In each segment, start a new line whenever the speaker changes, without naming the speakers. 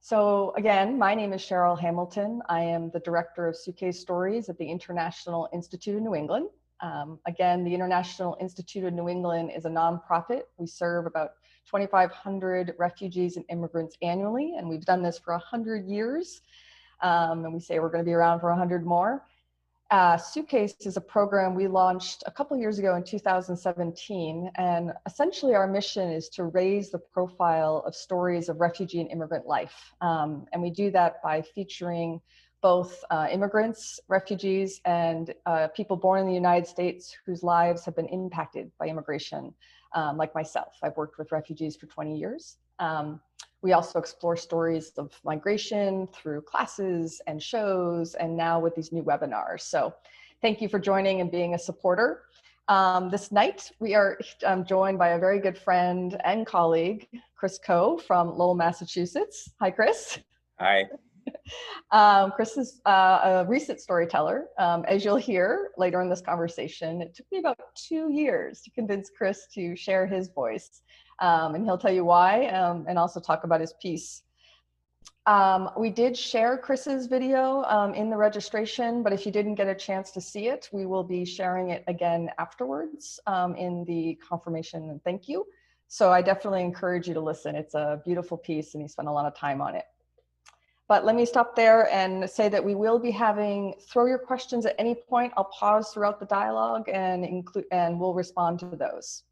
So again, my name is Cheryl Hamilton. I am the director of Suitcase Stories at the International Institute of New England. Again, the International Institute of New England is a nonprofit. We serve about 2,500 refugees and immigrants annually, and we've done this for 100 years. And we say we're going to be around for 100 more. Suitcase is a program we launched a couple years ago in 2017, and essentially our mission is to raise the profile of stories of refugee and immigrant life. And we do that by featuring both immigrants, refugees, and people born in the United States whose lives have been impacted by immigration, like myself. I've worked with refugees for 20 years. We also explore stories of migration through classes and shows, and now with these new webinars. So thank you for joining and being a supporter. This night, we are joined by a very good friend and colleague, Chris Coe from Lowell, Massachusetts. Hi, Chris.
Hi.
Chris is a recent storyteller. As you'll hear later in this conversation, it took me about 2 years to convince Chris to share his voice. And he'll tell you why, and also talk about his piece. We did share Chris's video in the registration, but if you didn't get a chance to see it, we will be sharing it again afterwards in the confirmation and thank you. So I definitely encourage you to listen. It's a beautiful piece and he spent a lot of time on it. But let me stop there and say that we will be throw your questions at any point. I'll pause throughout the dialogue and we'll respond to those.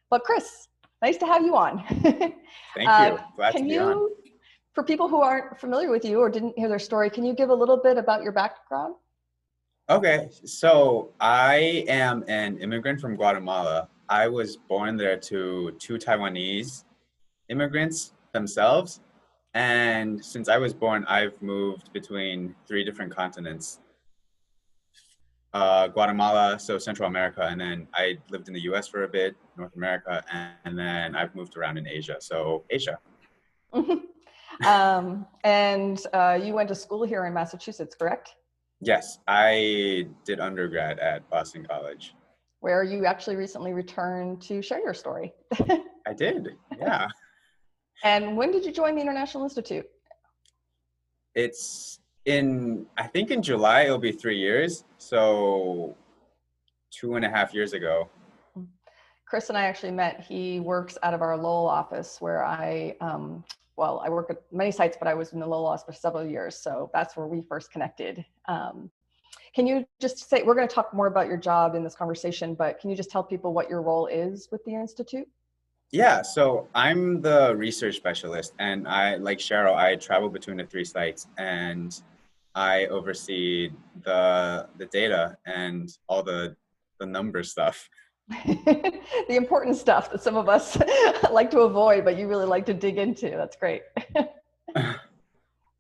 But Chris, nice to have you on.
Thank you. Glad to be on.
For people who aren't familiar with you or didn't hear their story, can you give a little bit about your background?
Okay, so I am an immigrant from Guatemala. I was born there to two Taiwanese immigrants themselves. And since I was born, I've moved between 3 different continents. Guatemala, so Central America, and then I lived in the US for a bit, North America, and then I've moved around in Asia, so Asia.
And you went to school here in Massachusetts, correct?
Yes, I did undergrad at Boston College.
Where you actually recently returned to share your story.
I did, yeah.
And when did you join the International Institute?
It's I think in July, it'll be 3 years. So 2.5 years ago.
Chris and I actually met. He works out of our Lowell office where I work at many sites, but I was in the Lowell office for several years. So that's where we first connected. Can you just say, we're going to talk more about your job in this conversation, but can you just tell people what your role is with the Institute?
Yeah, so I'm the research specialist, and like Cheryl, I travel between the 3 sites, and I oversee the data and all the number stuff.
The important stuff that some of us like to avoid, but you really like to dig into. That's great.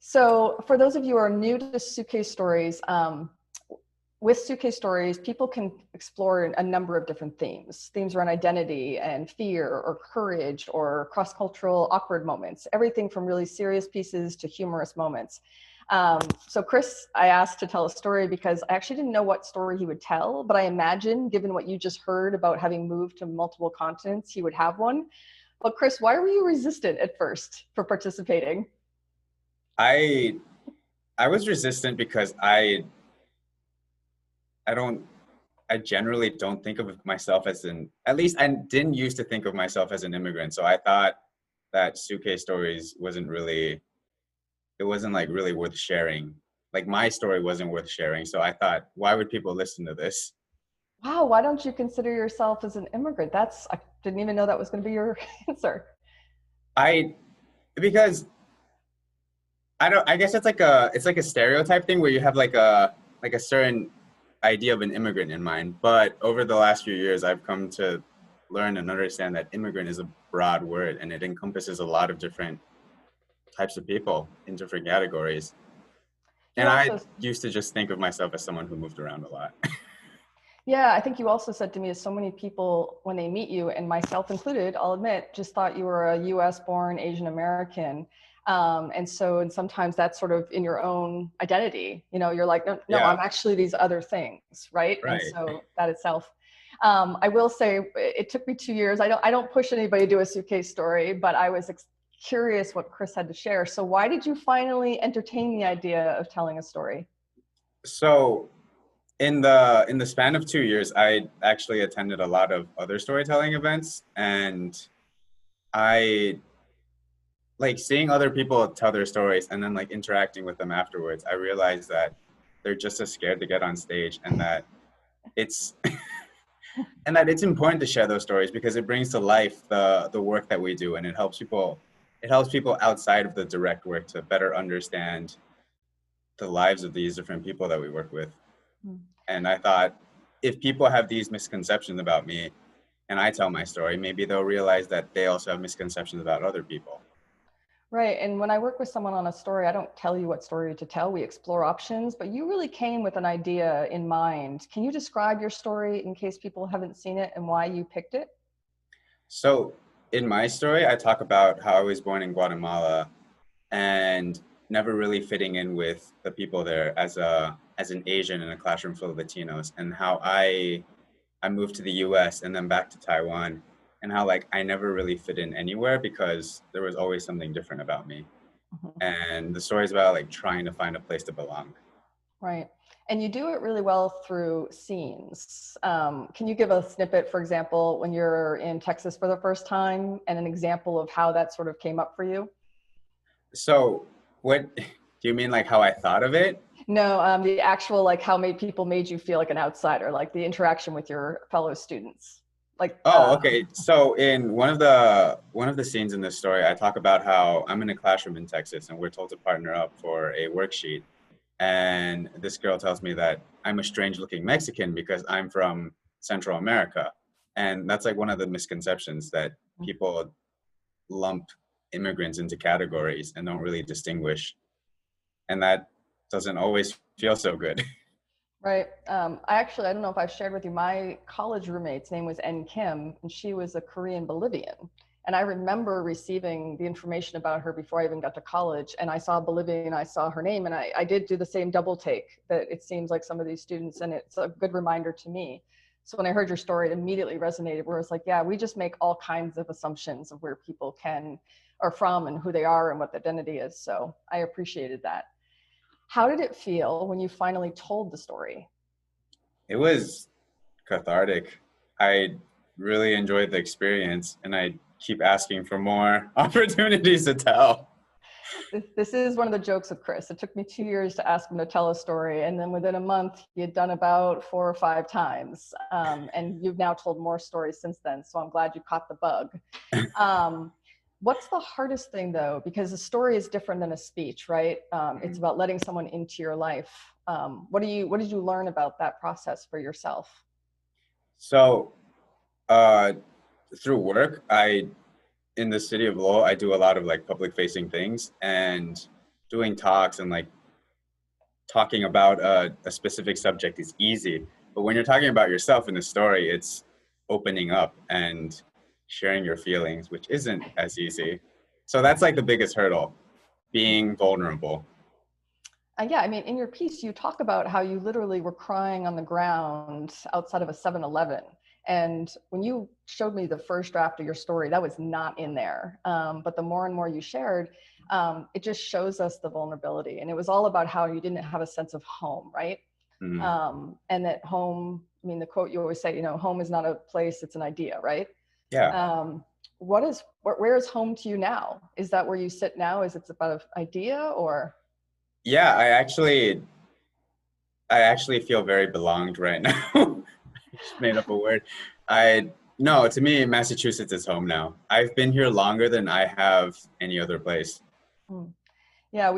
So for those of you who are new to Suitcase Stories, with Suitcase Stories, people can explore a number of different themes around identity and fear or courage or cross-cultural awkward moments, everything from really serious pieces to humorous moments. So Chris, I asked to tell a story because I actually didn't know what story he would tell, but I imagine, given what you just heard about having moved to multiple continents, he would have one. But Chris, why were you resistant at first for participating?
I was resistant because I generally don't think of myself as at least I didn't used to think of myself as an immigrant. So I thought that Suitcase Stories wasn't really worth sharing. Like my story wasn't worth sharing. So I thought, why would people listen to this?
Wow, why don't you consider yourself as an immigrant? I didn't even know that was going to be your answer.
Because I guess it's like a stereotype thing where you have like a certain idea of an immigrant in mind. But over the last few years, I've come to learn and understand that immigrant is a broad word and it encompasses a lot of different types of people in different categories. And I used to just think of myself as someone who moved around a lot.
Yeah, I think you also said to me, as so many people, when they meet you, and myself included, I'll admit, just thought you were a US born Asian American. And sometimes that's sort of in your own identity, you're like, no,
Yeah.
I'm actually these other things, right?
Right.
And so that itself, I will say it took me 2 years. I don't push anybody to do a Suitcase Story, but I was curious what Chris had to share. So why did you finally entertain the idea of telling a story?
So in the span of 2 years, I actually attended a lot of other storytelling events, and I like seeing other people tell their stories and then like interacting with them afterwards. I realized that they're just as scared to get on stage, and that it's and that it's important to share those stories because it brings to life the work that we do, and it helps people outside of the direct work to better understand the lives of these different people that we work with. And I thought, if people have these misconceptions about me and I tell my story, maybe they'll realize that they also have misconceptions about other people.
Right. And when I work with someone on a story, I don't tell you what story to tell. We explore options, but you really came with an idea in mind. Can you describe your story in case people haven't seen it and why you picked it?
So in my story, I talk about how I was born in Guatemala and never really fitting in with the people there as an Asian in a classroom full of Latinos, and how I moved to the US and then back to Taiwan, and how like I never really fit in anywhere because there was always something different about me.
Mhm.
And the story is about like trying to find a place to belong.
Right. And you do it really well through scenes. Can you give a snippet, for example, when you're in Texas for the first time and an example of how that sort of came up for you?
So what do you mean, like how I thought of it?
No, the actual, like how made people made you feel like an outsider, like the interaction with your fellow students. Like,
Oh, okay. So in one of the scenes in this story, I talk about how I'm in a classroom in Texas and we're told to partner up for a worksheet. And this girl tells me that I'm a strange looking Mexican because I'm from Central America. And that's like one of the misconceptions, that people lump immigrants into categories and don't really distinguish. And that doesn't always feel so good.
right. I don't know if I've shared with you, my college roommate's name was N. Kim, and she was a Korean Bolivian. And I remember receiving the information about her before I even got to college. And I saw Bolivian, I saw her name, and I did do the same double take that it seems like some of these students, and it's a good reminder to me. So when I heard your story, it immediately resonated, where it's like, yeah, we just make all kinds of assumptions of where people are from and who they are and what the identity is. So I appreciated that. How did it feel when you finally told the story?
It was cathartic. I really enjoyed the experience, and I keep asking for more opportunities to tell.
This is one of the jokes of Chris. It took me 2 years to ask him to tell a story, and then within a month, he had done about 4 or 5 times. And you've now told more stories since then, so I'm glad you caught the bug. Um, what's the hardest thing, though? Because a story is different than a speech, right? It's about letting someone into your life. What did you learn about that process for yourself?
So, uh, through work, in the city of Lowell, I do a lot of like public facing things, and doing talks and like talking about a specific subject is easy. But when you're talking about yourself in a story, it's opening up and sharing your feelings, which isn't as easy. So that's like the biggest hurdle, being vulnerable.
Yeah, I mean, in your piece, you talk about how you literally were crying on the ground outside of a 7-Eleven. And when you showed me the first draft of your story, that was not in there. But the more and more you shared, it just shows us the vulnerability. And it was all about how you didn't have a sense of home, right?
Mhm.
And that home, I mean, the quote you always say, home is not a place, it's an idea, right?
Yeah.
Um, where is home to you now? Is that where you sit now? Is it about an idea or?
Yeah, I actually feel very belonged right now. I just made up a word. I No, to me, Massachusetts is home now. I've been here longer than I have any other place.
Hmm. Yeah,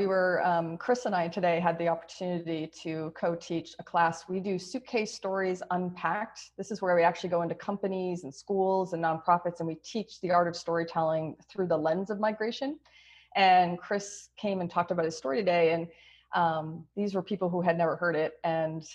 Chris and I today had the opportunity to co-teach a class. We do Suitcase Stories Unpacked. This is where we actually go into companies and schools and nonprofits, and we teach the art of storytelling through the lens of migration. And Chris came and talked about his story today, and these were people who had never heard it. And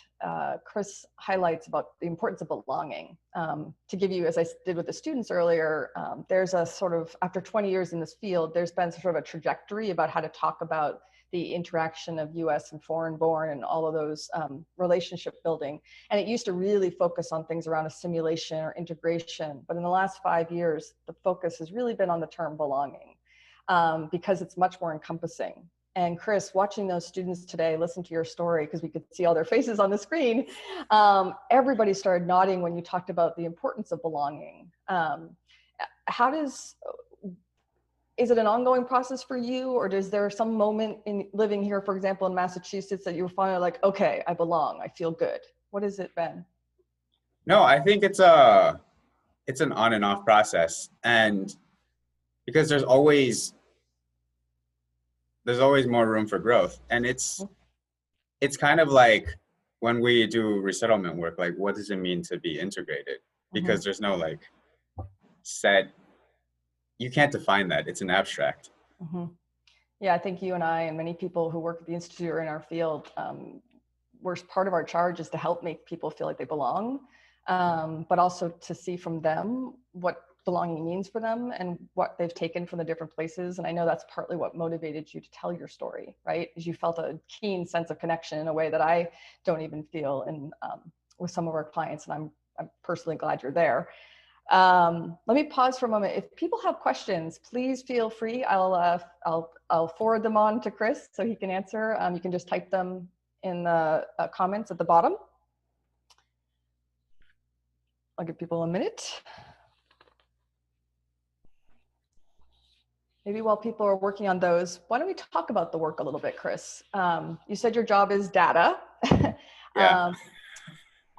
Chris highlights about the importance of belonging. To give you, as I did with the students earlier, there's a sort of, after 20 years in this field, there's been sort of a trajectory about how to talk about the interaction of US and foreign born and all of those relationship building. And it used to really focus on things around assimilation or integration. But in the last 5 years, the focus has really been on the term belonging. because it's much more encompassing. And Chris, watching those students today listen to your story, because we could see all their faces on the screen, everybody started nodding when you talked about the importance of belonging. Is it an ongoing process for you, or is there some moment in living here, for example, in Massachusetts, that you were finally like, okay, I belong, I feel good? What has it been?
No, I think it's an on and off process, and because there's always more room for growth, and it's kind of like when we do resettlement work, like what does it mean to be integrated?
Mm-hmm.
Because there's no like set, you can't define that. It's an abstract.
Mm-hmm. Yeah, I think you and I and many people who work at the Institute or in our field, part of our charge is to help make people feel like they belong, but also to see from them what belonging means for them and what they've taken from the different places. And I know that's partly what motivated you to tell your story, right? Is you felt a keen sense of connection in a way that I don't even feel with some of our clients. And I'm personally glad you're there. Let me pause for a moment. If people have questions, please feel free. I'll forward them on to Chris so he can answer. You can just type them in the comments at the bottom. I'll give people a minute. Maybe while people are working on those, why don't we talk about the work a little bit, Chris? You said your job is data.
Yeah.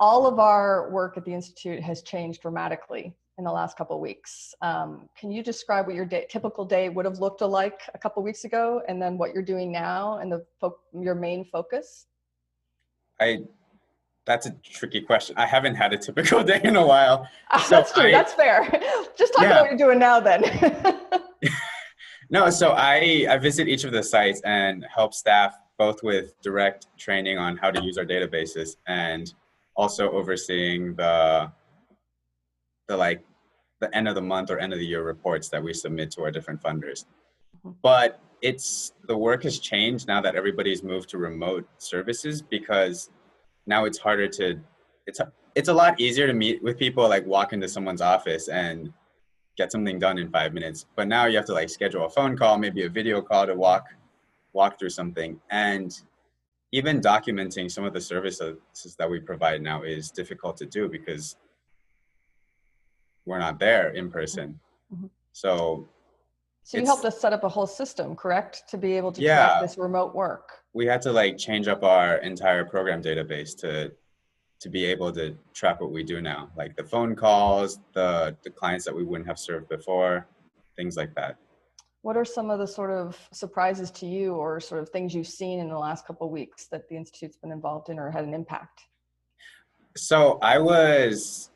All of our work at the Institute has changed dramatically in the last couple of weeks. Can you describe what your typical day would have looked like a couple of weeks ago, and then what you're doing now and your main focus?
That's a tricky question. I haven't had a typical day in a while.
That's true. That's fair. Just talk about what you're doing now then.
No, so I visit each of the sites and help staff both with direct training on how to use our databases and also overseeing the like the end of the month or end of the year reports that we submit to our different funders. But the work has changed now that everybody's moved to remote services, because now it's harder to it's a lot easier to meet with people, like walk into someone's office and get something done in 5 minutes. But now you have to like schedule a phone call, maybe a video call to walk through something. And even documenting some of the services that we provide now is difficult to do because we're not there in person.
Mm-hmm.
So
you helped us set up a whole system, correct? To be able to track this remote work.
We had to like change up our entire program database to be able to track what we do now, like the phone calls, the clients that we wouldn't have served before, things like that.
What are some of the sort of surprises to you, or sort of things you've seen in the last couple of weeks that the Institute's been involved in or had an impact?
So I was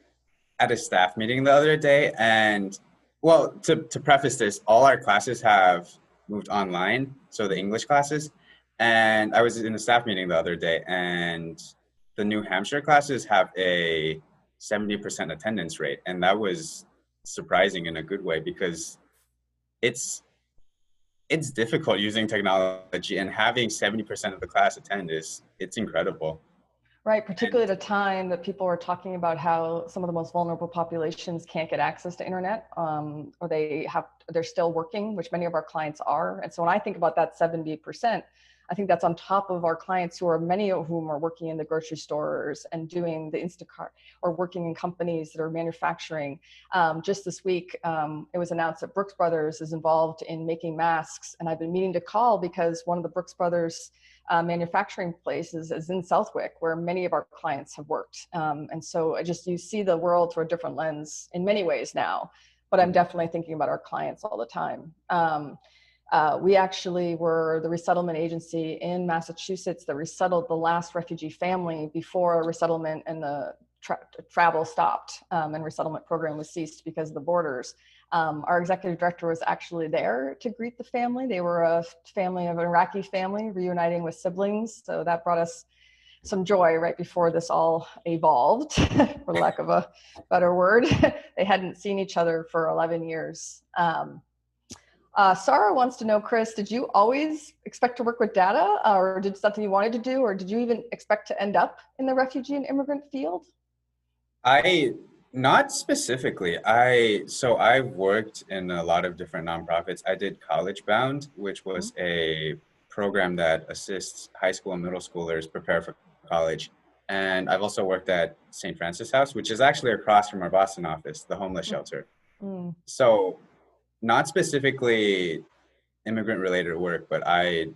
at a staff meeting the other day, and well, to preface this, all our classes have moved online, so the English classes. And I was in a staff meeting the other day, and the New Hampshire classes have a 70% attendance rate. And that was surprising in a good way, because it's difficult using technology, and having 70% of the class attend it's incredible.
Right, particularly at a time that people are talking about how some of the most vulnerable populations can't get access to internet, or they're still working, which many of our clients are. And so when I think about that 70%, I think that's on top of our clients many of whom are working in the grocery stores and doing the Instacart, or working in companies that are manufacturing. Just this week, it was announced that Brooks Brothers is involved in making masks. And I've been meaning to call because one of the Brooks Brothers manufacturing places is in Southwick, where many of our clients have worked. And so you see the world through a different lens in many ways now, but I'm definitely thinking about our clients all the time. We actually were the resettlement agency in Massachusetts that resettled the last refugee family before resettlement and the travel stopped, and resettlement program was ceased because of the borders. Our executive director was actually there to greet the family. They were a family of an Iraqi family reuniting with siblings. So that brought us some joy right before this all evolved, for lack of a better word. They hadn't seen each other for 11 years. Sarah wants to know, Chris, did you always expect to work with data, or did something you wanted to do, or did you even expect to end up in the refugee and immigrant field?
I Not specifically. I've worked in a lot of different nonprofits. I did College Bound, which
Mhm.
was a program that assists high school and middle schoolers prepare for college. And I've also worked at St. Francis House, which is actually across from our Boston office, the homeless
Mm,
shelter.
mm.
So not specifically immigrant related work, but I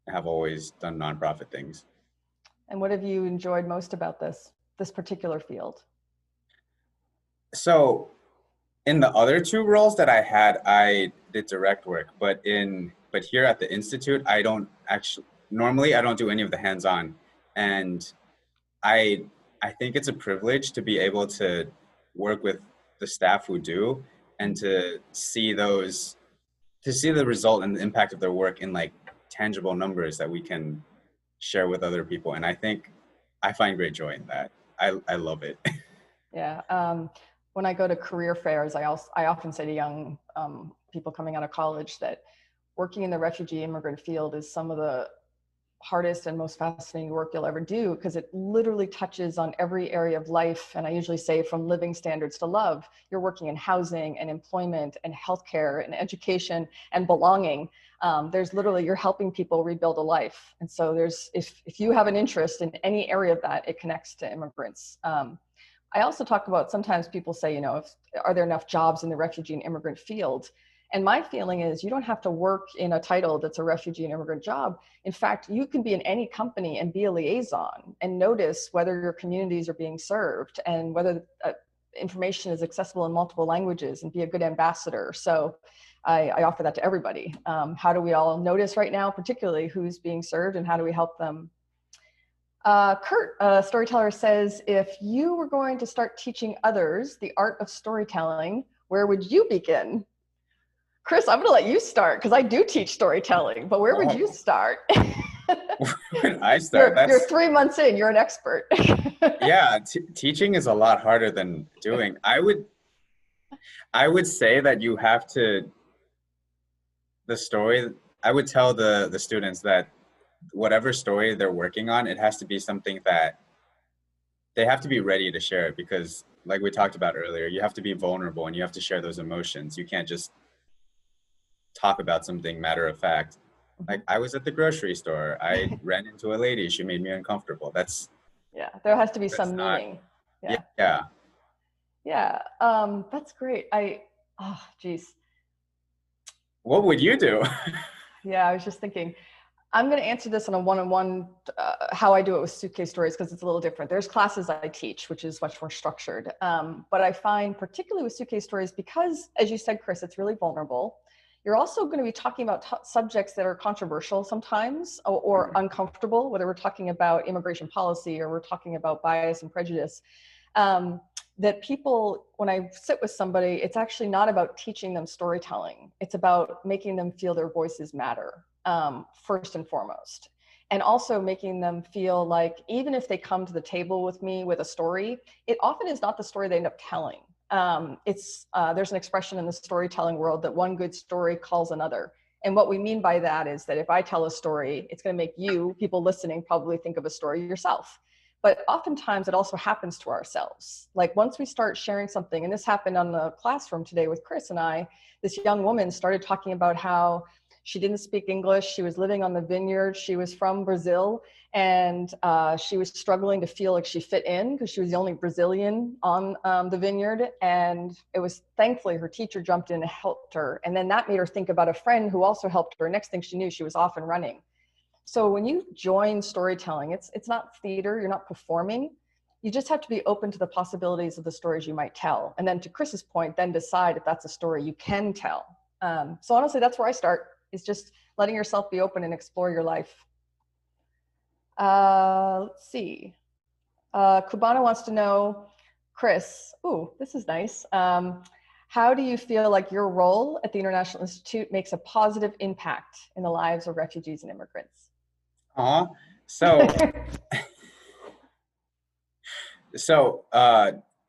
have always done nonprofit things.
And what have you enjoyed most about this particular field?
So in the other two roles that I had, I did direct work, but here at the institute, I don't actually normally I don't do any of the hands-on, and I I think it's a privilege to be able to work with the staff who do and
Mhm.
to see the result and the impact of their work in like tangible numbers that we can share with other people, and I think I find great joy in that. I love it.
Yeah. When I go to career fairs, I often say to young people coming out of college that working in the refugee immigrant field is some of the hardest and most fascinating work you'll ever do because it literally touches on every area of life. And I usually say from living standards to love. You're working in housing and employment and healthcare and education and belonging. There's literally, you're helping people rebuild a life. And so if you have an interest in any area of that, it connects to immigrants. I also talk about, sometimes people say, are there enough jobs in the refugee and immigrant field? And my feeling is you don't have to work in a title that's a refugee and immigrant job. In fact, you can be in any company and be a liaison and notice whether your communities are being served and whether information is accessible in multiple languages and be a good ambassador. So I offer that to everybody. How do we all notice right now, particularly who's being served and how do we help them? Kurt, a storyteller, says, if you were going to start teaching others the art of storytelling, where would you begin? Chris, I'm going to let you start because I do teach storytelling, but where would you
Oh,
start?
when I start,
you're
that's
3 months in, you're an expert.
yeah, teaching is a lot harder than doing. I would say that you have to the story. I would tell the students that whatever story they're working on, it has to be something that they have to be ready to share it because, like we talked about earlier, you have to be vulnerable and you have to share those emotions. You can't just talk about something matter of fact. Like I was at the grocery store, I ran into a lady, she made me uncomfortable.
Yeah, there has to be
That's
some
not.
meaning. Yeah,
Yeah.
yeah, that's great. Oh, geez.
What would you do?
Yeah, I was just thinking, I'm going to answer this on a one-on-one, how I do it with Suitcase Stories, because it's a little different. There's classes I teach, which is much more structured. But I find, particularly with Suitcase Stories, because, as you said, Chris, it's really vulnerable. You're also going to be talking about subjects that are controversial sometimes or uncomfortable, whether we're talking about immigration policy or we're talking about bias and prejudice. Um, that people, when I sit with somebody, it's actually not about teaching them storytelling. It's about making them feel their voices matter, first and foremost. And also making them feel like even if they come to the table with me with a story, it often is not the story they end up telling. There's an expression in the storytelling world that one good story calls another. And what we mean by that is that if I tell a story, it's going to make you, people listening, probably think of a story yourself. But oftentimes it also happens to ourselves. Like once we start sharing something, and this happened on the classroom today with Chris and I, this young woman started talking about how she didn't speak English. She was living on the vineyard. She was from Brazil, and she was struggling to feel like she fit in because she was the only Brazilian on the vineyard. And it was thankfully her teacher jumped in and helped her. And then that made her think about a friend who also helped her. Next thing she knew, she was off and running. So when you join storytelling, it's not theater, you're not performing. You just have to be open to the possibilities of the stories you might tell. And then to Chris's point, then decide if that's a story you can tell. So honestly, that's where I start, is just letting yourself be open and explore your life. Let's see. Cubana wants to know, Chris, ooh, this is nice. How do you feel like your role at the International Institute makes a positive impact in the lives of refugees and immigrants?
Aw. So so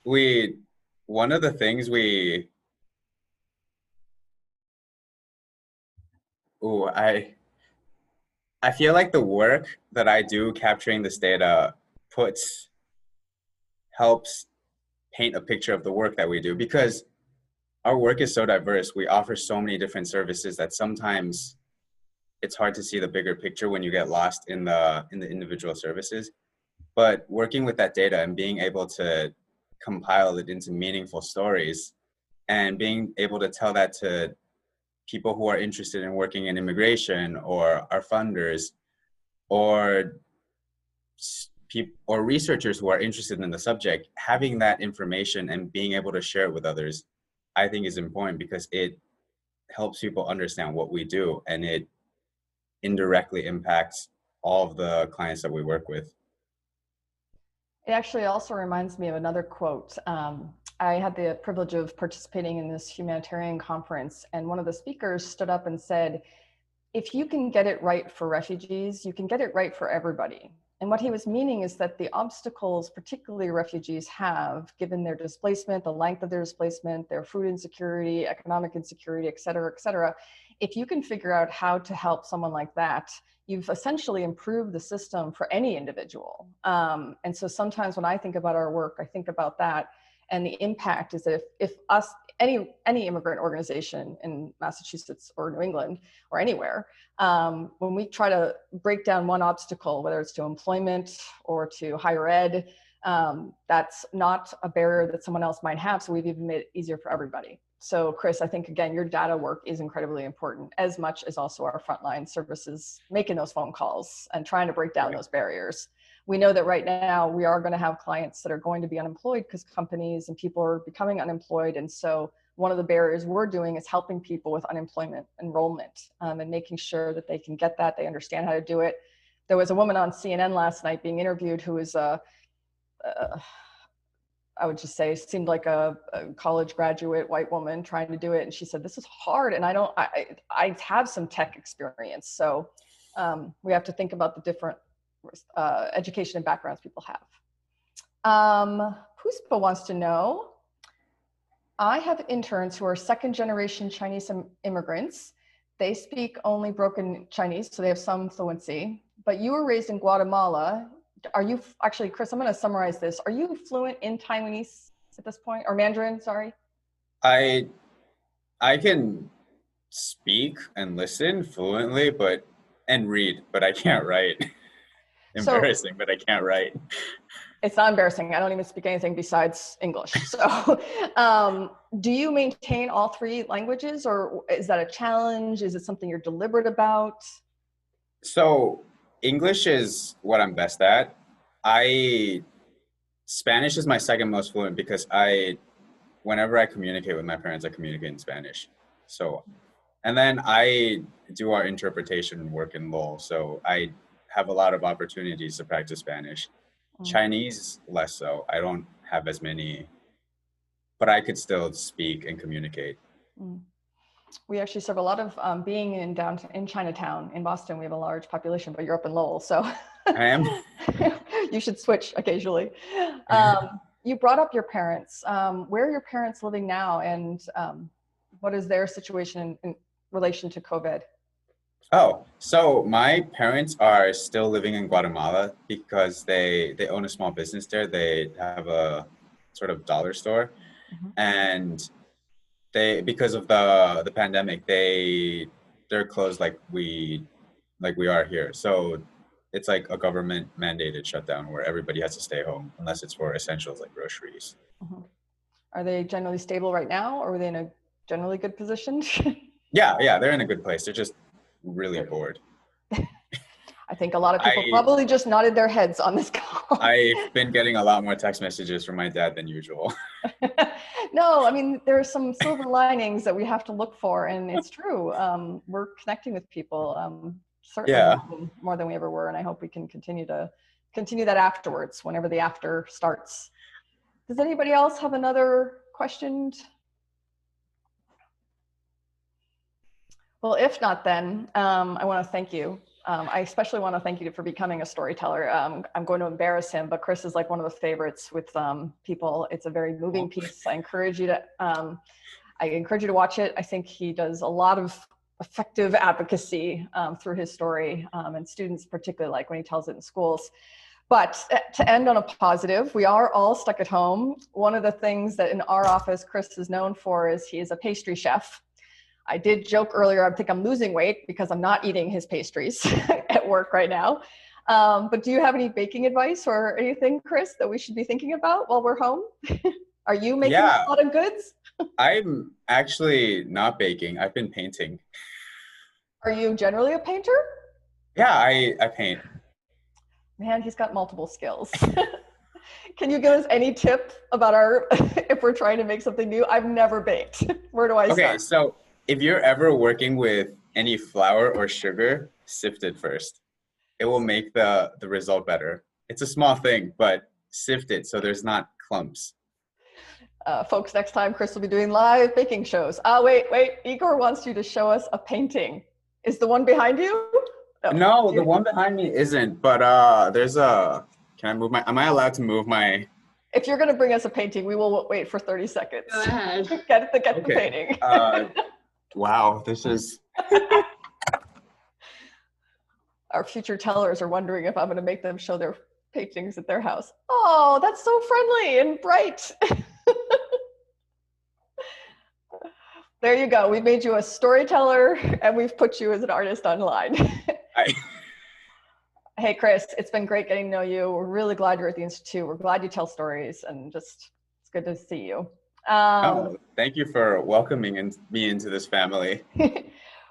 we one of the things we ooh, I feel like the work that I do capturing this data puts helps. paint a picture of the work that we do, because our work is so diverse. We offer so many different services that sometimes it's hard to see the bigger picture when you get lost in the individual services. But working with that data and being able to compile it into meaningful stories and being able to tell that to people who are interested in working in immigration, or our funders, or or researchers who are interested in the subject, having that information and being able to share it with others, I think is important, because it helps people understand what we do, and it indirectly impacts all of the clients that we work with.
It actually also reminds me of another quote. I had the privilege of participating in this humanitarian conference, and one of the speakers stood up and said, if you can get it right for refugees, you can get it right for everybody. And what he was meaning is that the obstacles, particularly refugees have, given their displacement, the length of their displacement, their food insecurity, economic insecurity, et cetera, if you can figure out how to help someone like that, you've essentially improved the system for any individual. And so sometimes when I think about our work, I think about that. And the impact is that if us, any immigrant organization in Massachusetts or New England or anywhere, when we try to break down one obstacle, whether it's to employment or to higher ed, that's not a barrier that someone else might have. So we've even made it easier for everybody. So Chris, I think, again, your data work is incredibly important, as much as also our frontline services making those phone calls and trying to break down those barriers. We know that right now we are going to have clients that are going to be unemployed because companies and people are becoming unemployed. And so one of the barriers we're doing is helping people with unemployment enrollment, and making sure that they can get that, they understand how to do it. There was a woman on CNN last night being interviewed who was I would just say, seemed like a college graduate white woman trying to do it. And she said, this is hard. And I have some tech experience. So we have to think about the different education and backgrounds people have. Puspa wants to know, I have interns who are second generation Chinese immigrants. They speak only broken Chinese, so they have some fluency, but you were raised in Guatemala. Are you, actually, Chris, I'm going to summarize this. Are you fluent in Taiwanese at this point, or Mandarin, sorry?
I can speak and listen fluently, and read, but I can't write. Embarrassing, but I can't write.
It's not embarrassing. I don't even speak anything besides English. So do you maintain all three languages, or is that a challenge? Is it something you're deliberate about?
So English is what I'm best at. Spanish is my second most fluent, because whenever I communicate with my parents, I communicate in Spanish. So, and then I do our interpretation work in Lowell. So I have a lot of opportunities to practice Spanish. Chinese, less so. I don't have as many, but I could still speak and communicate.
We actually serve a lot of being in Chinatown in Boston. We have a large population, but you're up in Lowell, so
I am.
You should switch occasionally. You brought up your parents. Where are your parents living now, and what is their situation in relation to COVID?
Oh, so my parents are still living in Guatemala because they own a small business there. They have a sort of dollar store, and because of the pandemic, they're closed like we are here. So it's like a government mandated shutdown where everybody has to stay home unless it's for essentials like groceries.
Are they generally stable right now, or are they in a generally good position?
Yeah, they're in a good place. They're just really bored.
I think a lot of people probably just nodded their heads on this call.
I've been getting a lot more text messages from my dad than usual.
No, I mean, there are some silver linings that we have to look for, and it's true. We're connecting with people, certainly more than we ever were, and I hope we can continue that afterwards, whenever the after starts. Does anybody else have another question? Well, if not, then I want to thank you. I especially want to thank you for becoming a storyteller. I'm going to embarrass him, but Chris is like one of the favorites with people. It's a very moving piece. I encourage you to watch it. I think he does a lot of effective advocacy through his story, and students particularly like when he tells it in schools. But to end on a positive, we are all stuck at home. One of the things that in our office Chris is known for is he is a pastry chef. I did joke earlier, I think I'm losing weight because I'm not eating his pastries at work right now. But do you have any baking advice or anything, Chris, that we should be thinking about while we're home? Are you making
Yeah,
a lot of goods?
I'm actually not baking. I've been painting.
Are you generally a painter?
Yeah, I paint.
Man, he's got multiple skills. Can you give us any tip about if we're trying to make something new? I've never baked. Where do I
Okay,
start?
so if you're ever working with any flour or sugar, sift it first. It will make the result better. It's a small thing, but sift it so there's not clumps.
Folks, next time Chris will be doing live baking shows. Wait. Igor wants you to show us a painting. Is the one behind you? No.
No, the one behind me isn't, but there's a, can I move my, am I allowed to move my,
If you're going to bring us a painting, we will wait for 30 seconds.
Go ahead.
Get the
okay.
painting.
Wow, this is,
Our future tellers are wondering if I'm going to make them show their paintings at their house. Oh, that's so friendly and bright. There you go. We've made you a storyteller and we've put you as an artist online. Hey, Chris, it's been great getting to know you. We're really glad you're at the Institute. We're glad you tell stories and just, it's good to see you.
thank you for welcoming me into this family.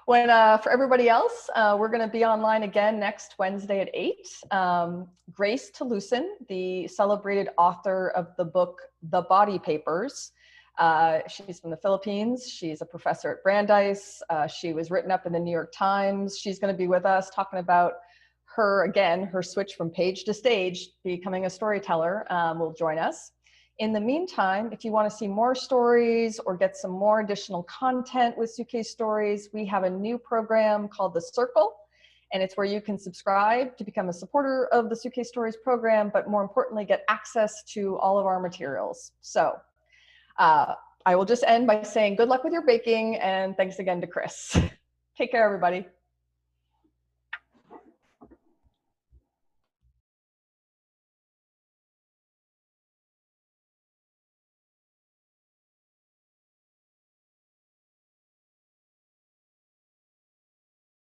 For everybody else, we're going to be online again next Wednesday at 8. Grace Toulousan, the celebrated author of the book, The Body Papers. She's from the Philippines. She's a professor at Brandeis. She was written up in the New York Times. She's going to be with us talking about her switch from page to stage, becoming a storyteller, will join us. In the meantime, if you want to see more stories or get some more additional content with Suitcase Stories, we have a new program called The Circle, and it's where you can subscribe to become a supporter of the Suitcase Stories program, but more importantly, get access to all of our materials. So I will just end by saying good luck with your baking, and thanks again to Chris. Take care, everybody.